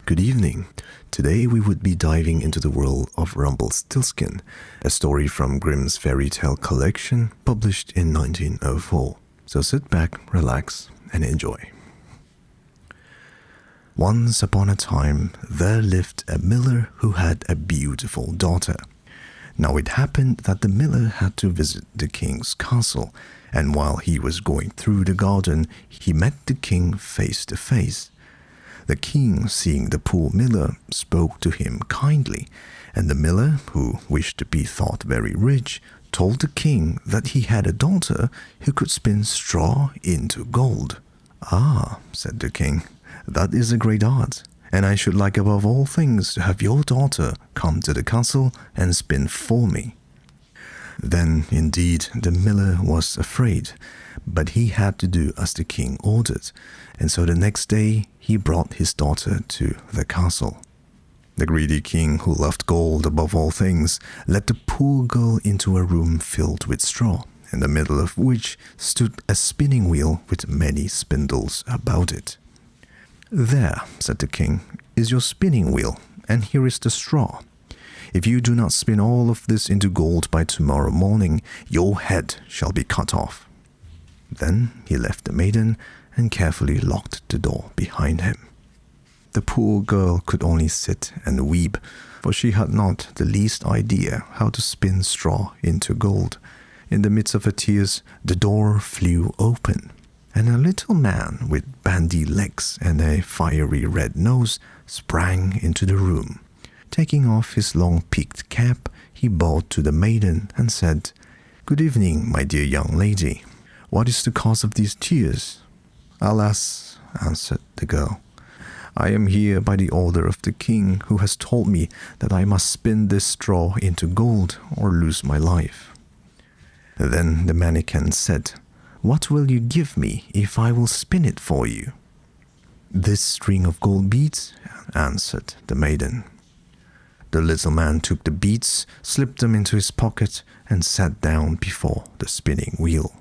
Good evening. Today we would be diving into the world of RumpelStiltskin, a story from Grimm's fairy tale collection published in 1904. So sit back, relax, and enjoy. Once upon a time, there lived a miller who had a beautiful daughter. Now it happened that the miller had to visit the king's castle, and while he was going through the garden, he met the king face to face. The king, seeing the poor miller, spoke to him kindly, and the miller, who wished to be thought very rich, told the king that he had a daughter who could spin straw into gold. "Ah," said the king, "that is a great art, and I should like above all things to have your daughter come to the castle and spin for me." Then, indeed, the miller was afraid, but he had to do as the king ordered, and so the next day he brought his daughter to the castle. The greedy king, who loved gold above all things, led the poor girl into a room filled with straw, in the middle of which stood a spinning wheel with many spindles about it. "There," said the king, "is your spinning wheel, and here is the straw. If you do not spin all of this into gold by tomorrow morning, your head shall be cut off." Then he left the maiden and carefully locked the door behind him. The poor girl could only sit and weep, for she had not the least idea how to spin straw into gold. In the midst of her tears, the door flew open, and a little man with bandy legs and a fiery red nose sprang into the room. Taking off his long peaked cap, he bowed to the maiden and said, "Good evening, my dear young lady. What is the cause of these tears?" "Alas," answered the girl, "I am here by the order of the king, who has told me that I must spin this straw into gold or lose my life." Then the mannikin said, "What will you give me if I will spin it for you?" "This string of gold beads," answered the maiden. The little man took the beads, slipped them into his pocket, and sat down before the spinning wheel.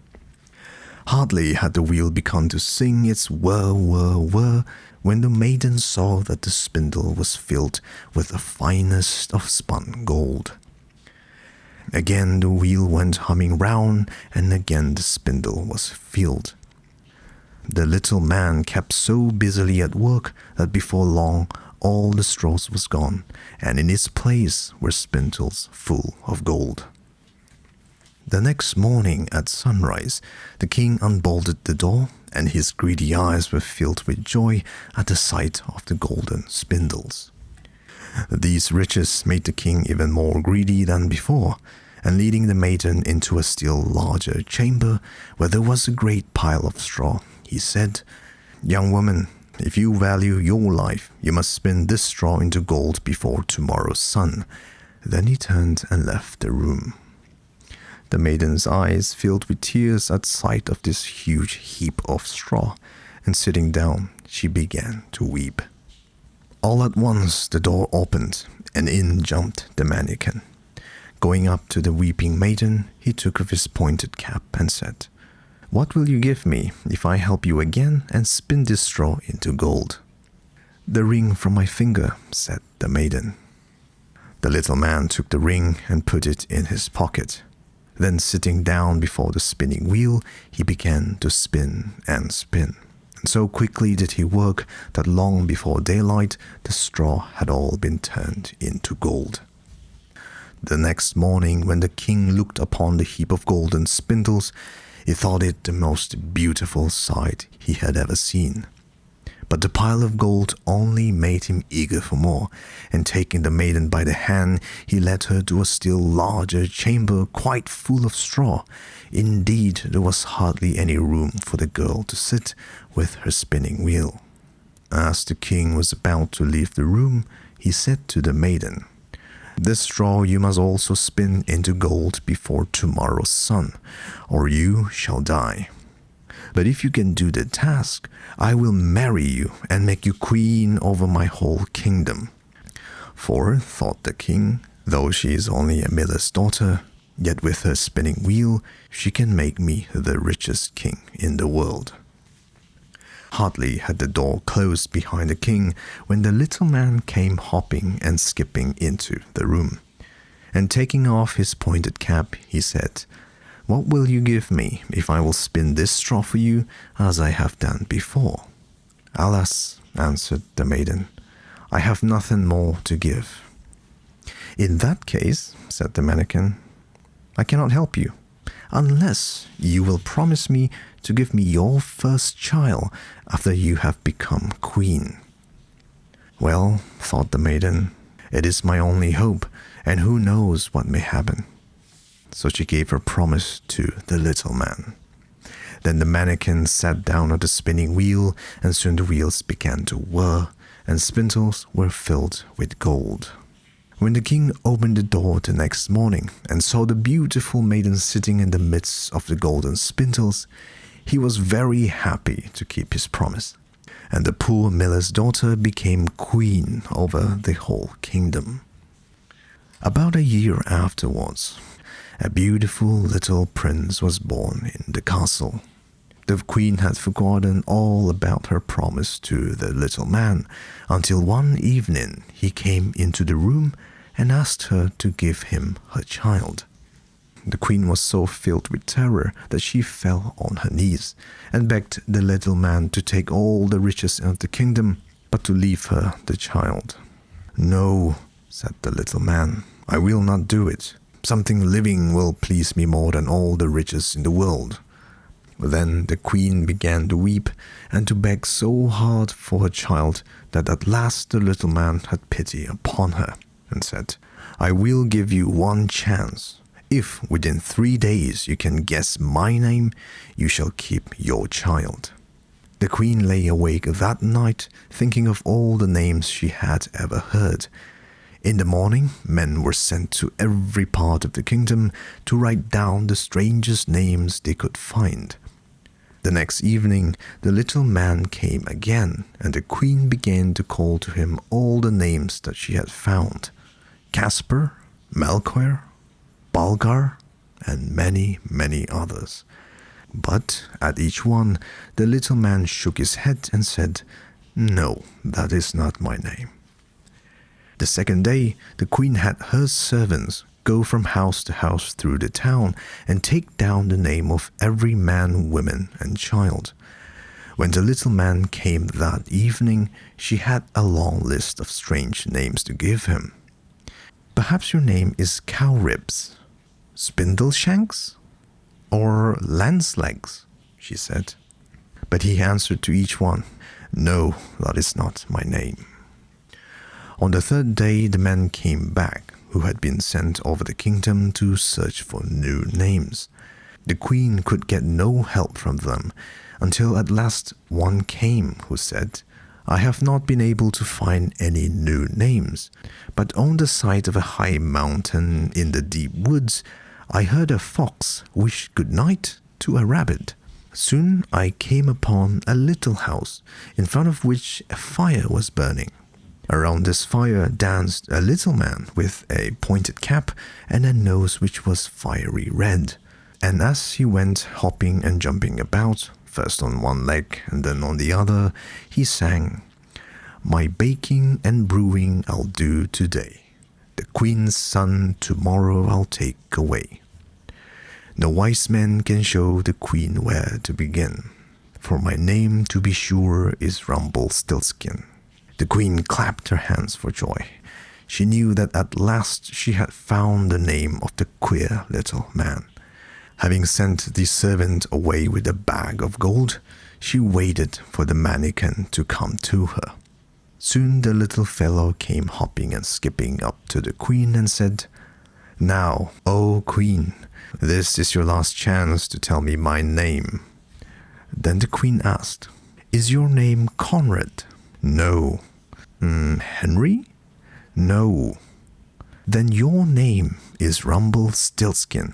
Hardly had the wheel begun to sing its whir, whir, whir, when the maiden saw that the spindle was filled with the finest of spun gold. Again the wheel went humming round, and again the spindle was filled. The little man kept so busily at work that before long all the straw was gone, and in its place were spindles full of gold. The next morning at sunrise, the king unbolted the door, and his greedy eyes were filled with joy at the sight of the golden spindles. These riches made the king even more greedy than before, and leading the maiden into a still larger chamber where there was a great pile of straw, he said, "Young woman, if you value your life, you must spin this straw into gold before tomorrow's sun." Then he turned and left the room. The maiden's eyes filled with tears at sight of this huge heap of straw, and sitting down, she began to weep. All at once the door opened, and in jumped the mannikin. Going up to the weeping maiden, he took off his pointed cap and said, "What will you give me if I help you again and spin this straw into gold?" "The ring from my finger," said the maiden. The little man took the ring and put it in his pocket. Then, sitting down before the spinning wheel, he began to spin and spin. And so quickly did he work that long before daylight, the straw had all been turned into gold. The next morning, when the king looked upon the heap of golden spindles, he thought it the most beautiful sight he had ever seen. But the pile of gold only made him eager for more, and taking the maiden by the hand, he led her to a still larger chamber quite full of straw. Indeed, there was hardly any room for the girl to sit with her spinning wheel. As the king was about to leave the room, he said to the maiden, "This straw you must also spin into gold before tomorrow's sun, or you shall die. But if you can do the task, I will marry you and make you queen over my whole kingdom." For, thought the king, though she is only a miller's daughter, yet with her spinning wheel she can make me the richest king in the world. Hardly had the door closed behind the king when the little man came hopping and skipping into the room. And taking off his pointed cap, he said, "What will you give me if I will spin this straw for you as I have done before?" "Alas," answered the maiden, "I have nothing more to give." "In that case," said the mannequin, "I cannot help you, unless you will promise me to give me your first child after you have become queen." "Well," thought the maiden, "it is my only hope, and who knows what may happen." So she gave her promise to the little man. Then the mannequin sat down at the spinning wheel, and soon the wheels began to whir, and spindles were filled with gold. When the king opened the door the next morning and saw the beautiful maiden sitting in the midst of the golden spindles, he was very happy to keep his promise, and the poor miller's daughter became queen over the whole kingdom. About a year afterwards, a beautiful little prince was born in the castle. The queen had forgotten all about her promise to the little man until one evening he came into the room and asked her to give him her child. The queen was so filled with terror that she fell on her knees and begged the little man to take all the riches of the kingdom, but to leave her the child. "No," said the little man, "I will not do it. Something living will please me more than all the riches in the world." Then the queen began to weep and to beg so hard for her child that at last the little man had pity upon her and said, "I will give you one chance. If within 3 days you can guess my name, you shall keep your child." The queen lay awake that night thinking of all the names she had ever heard. In the morning, men were sent to every part of the kingdom to write down the strangest names they could find. The next evening, the little man came again, and the queen began to call to him all the names that she had found: Casper, Melchior, Balgar, and many, many others. But at each one, the little man shook his head and said, "No, that is not my name." The second day, the queen had her servants go from house to house through the town and take down the name of every man, woman, and child. When the little man came that evening, she had a long list of strange names to give him. "Perhaps your name is Cowribs, Spindleshanks, or Lancelegs," she said. But he answered to each one, "No, that is not my name." On the third day, the men came back, who had been sent over the kingdom to search for new names. The queen could get no help from them, until at last one came who said, "I have not been able to find any new names, but on the side of a high mountain in the deep woods, I heard a fox wish good night to a rabbit. Soon I came upon a little house, in front of which a fire was burning. Around this fire danced a little man with a pointed cap and a nose which was fiery red. And as he went hopping and jumping about, first on one leg and then on the other, he sang, 'My baking and brewing I'll do today. The queen's son tomorrow I'll take away. No wise man can show the queen where to begin, for my name, to be sure, is RumpelStiltskin.' The queen clapped her hands for joy. She knew that at last she had found the name of the queer little man. Having sent the servant away with a bag of gold, she waited for the mannequin to come to her. Soon the little fellow came hopping and skipping up to the queen and said, 'Now, O queen, this is your last chance to tell me my name.' Then the queen asked, 'Is your name Conrad?' 'No.' 'Henry?' 'No.' 'Then your name is RumpelStiltskin.'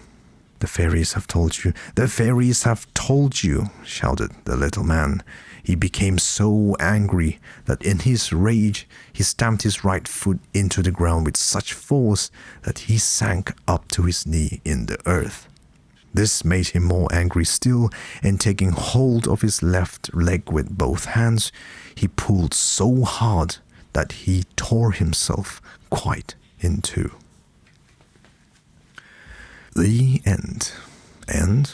'The fairies have told you, the fairies have told you,' shouted the little man. He became so angry that in his rage he stamped his right foot into the ground with such force that he sank up to his knee in the earth. This made him more angry still, and taking hold of his left leg with both hands, he pulled so hard that he tore himself quite in two. The end. And